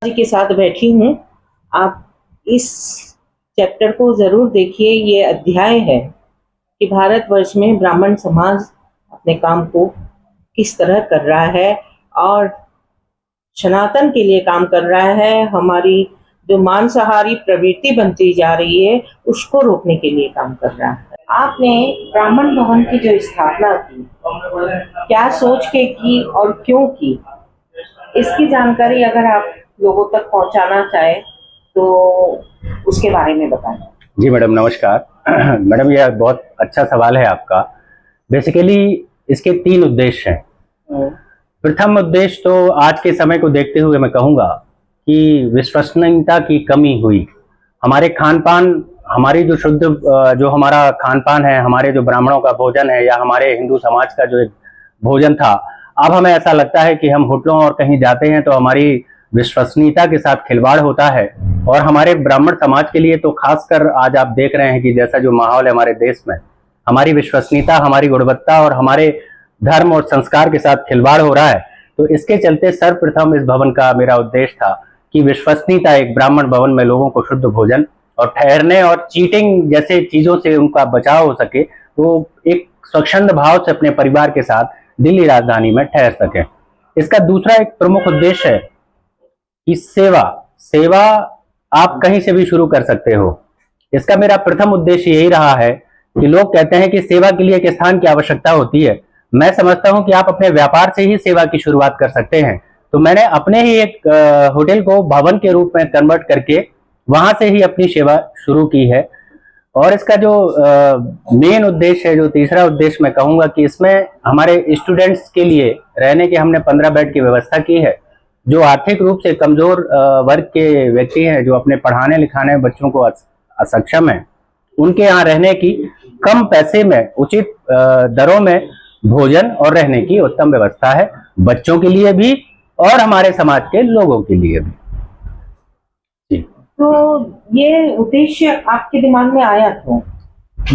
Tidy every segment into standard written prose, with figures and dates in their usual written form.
जी के साथ बैठी हूँ। आप इस चैप्टर को जरूर देखिए। ये अध्याय है कि भारतवर्ष में ब्राह्मण समाज अपने काम को किस तरह कर रहा है और सनातन के लिए काम कर रहा है। हमारी जो मांसाहारी प्रवृत्ति बनती जा रही है उसको रोकने के लिए काम कर रहा है। आपने ब्राह्मण भवन की जो स्थापना की, क्या सोच के की और क्यों की, इसकी जानकारी अगर आप लोगों तक पहुंचाना चाहे तो उसके बारे में बताएं। जी मैडम, नमस्कार। मैडम, यह बहुत अच्छा सवाल है आपका। बेसिकली इसके 3 उद्देश्य हैं। प्रथम उद्देश्य तो आज के समय को देखते हुए मैं कहूँगा कि विश्वसनीयता की कमी हुई। हमारे खान पान, हमारी जो हमारा खान पान है, हमारे जो ब्राह्मणों का भोजन है या हमारे हिंदू समाज का जो एक भोजन था, अब हमें ऐसा लगता है कि हम होटलों और कहीं जाते हैं तो हमारी विश्वसनीयता के साथ खिलवाड़ होता है। और हमारे ब्राह्मण समाज के लिए तो खासकर आज आप देख रहे हैं कि जैसा जो माहौल है हमारे देश में, हमारी विश्वसनीयता, हमारी गुणवत्ता और हमारे धर्म और संस्कार के साथ खिलवाड़ हो रहा है। तो इसके चलते सर्वप्रथम इस भवन का मेरा उद्देश्य था कि विश्वसनीयता, एक ब्राह्मण भवन में लोगों को शुद्ध भोजन और ठहरने और चीटिंग जैसे चीजों से उनका बचाव हो सके, तो एक स्वच्छंद भाव से अपने परिवार के साथ दिल्ली राजधानी में ठहर सके। इसका दूसरा एक प्रमुख उद्देश्य है कि सेवा आप कहीं से भी शुरू कर सकते हो। इसका मेरा प्रथम उद्देश्य यही रहा है कि लोग कहते हैं कि सेवा के लिए एक स्थान की आवश्यकता होती है। मैं समझता हूं कि आप अपने व्यापार से ही सेवा की शुरुआत कर सकते हैं। तो मैंने अपने ही एक होटल को भवन के रूप में कन्वर्ट करके वहां से ही अपनी सेवा शुरू की है। और इसका जो मेन उद्देश्य है, जो तीसरा उद्देश्य मैं कहूंगा कि इसमें हमारे स्टूडेंट्स के लिए रहने के हमने 15 बेड की व्यवस्था की है। जो आर्थिक रूप से कमजोर वर्ग के व्यक्ति हैं, जो अपने पढ़ाने लिखाने बच्चों को असक्षम है, उनके यहाँ रहने की कम पैसे में उचित दरों में भोजन और रहने की उत्तम व्यवस्था है, बच्चों के लिए भी और हमारे समाज के लोगों के लिए भी। जी, तो ये उद्देश्य आपके दिमाग में आया क्यों?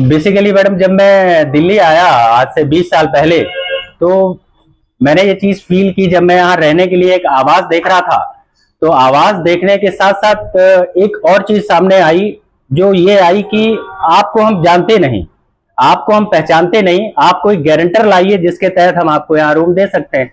बेसिकली मैडम, जब मैं दिल्ली आया आज से 20 साल पहले, तो मैंने ये चीज फील की। जब मैं यहाँ रहने के लिए एक आवास देख रहा था, तो आवास देखने के साथ साथ एक और चीज सामने आई, जो ये आई कि आपको हम जानते नहीं, आपको हम पहचानते नहीं, आप कोई गारंटर लाइए जिसके तहत हम आपको यहाँ रूम दे सकते हैं।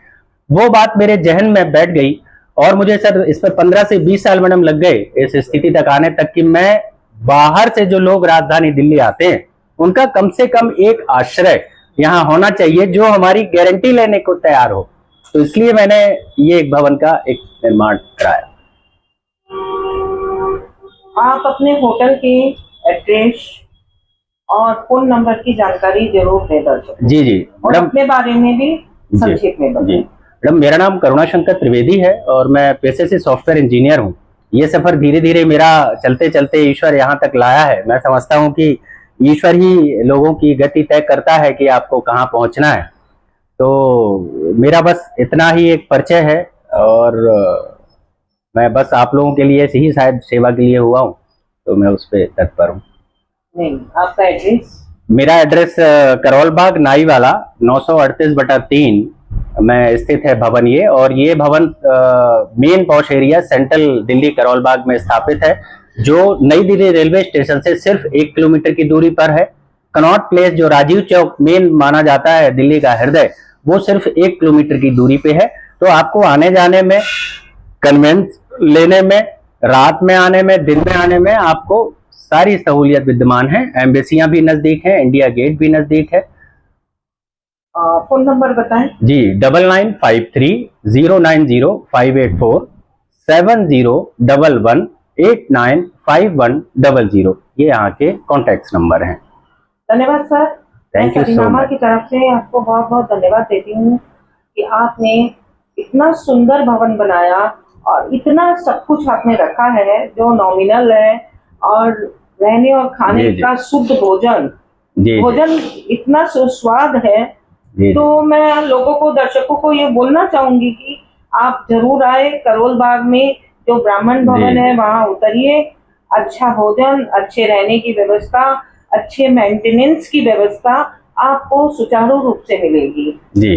वो बात मेरे जहन में बैठ गई और मुझे सर इस पर 15 से 20 साल मैडम लग गए इस स्थिति तक आने तक कि मैं बाहर से जो लोग राजधानी दिल्ली आते हैं उनका कम से कम एक आश्रय यहाँ होना चाहिए जो हमारी गारंटी लेने को तैयार हो। तो इसलिए मैंने ये एक भवन का एक निर्माण कराया। आप अपने होटल के एड्रेस और फोन नंबर की जानकारी जरूर दे दर्शकों। जी जी और मैडम, अपने बारे में भी संक्षेप में बताएं। मैडम, मेरा नाम करुणाशंकर त्रिवेदी है और मैं पेशे से सॉफ्टवेयर इंजीनियर हूँ। ये सफर धीरे धीरे मेरा चलते चलते ईश्वर यहाँ तक लाया है। मैं समझता हूँ कि ईश्वर ही लोगों की गति तय करता है कि आपको कहाँ पहुँचना है। तो मेरा बस इतना ही एक परिचय है और मैं बस आप लोगों के लिए ही शायद सेवा के लिए हुआ हूँ, तो मैं उस पर तत्पर हूँ। नहीं, आपका एड्रेस? मेरा एड्रेस करोल बाग नाईवाला 938/3 में स्थित है भवन ये। और ये भवन main posh area central Delhi Karol Bagh में स्थापित है, जो नई दिल्ली रेलवे स्टेशन से सिर्फ 1 किलोमीटर की दूरी पर है। कनॉट प्लेस, जो राजीव चौक मेन माना जाता है दिल्ली का हृदय, वो सिर्फ 1 किलोमीटर की दूरी पे है। तो आपको आने जाने में, कन्वेंस लेने में, रात में आने में, दिन में आने में आपको सारी सहूलियत विद्यमान है। एम्बेसियां भी नजदीक है, इंडिया गेट भी नजदीक है। फोन नंबर बताएं। जी, 9953090584 7011895100, ये यहाँ के कॉन्टेक्ट नंबर हैं। धन्यवाद sir. Thank you so much. की तरफ से आपको बहुत बहुत धन्यवाद देती हूँ कि आपने इतना सुंदर भवन बनाया और इतना सब कुछ आपने रखा है जो नॉमिनल है, और रहने और खाने का शुद्ध भोजन, भोजन इतना सुस्वाद है। तो मैं लोगों को, दर्शकों को ये बोलना चाहूंगी कि आप जरूर आए। करोल बाग में जो ब्राह्मण भवन है वहाँ उतरिए। अच्छा भोजन, अच्छे रहने की व्यवस्था, अच्छे मेंटेनेंस की व्यवस्था आपको सुचारू रूप से मिलेगी। जी।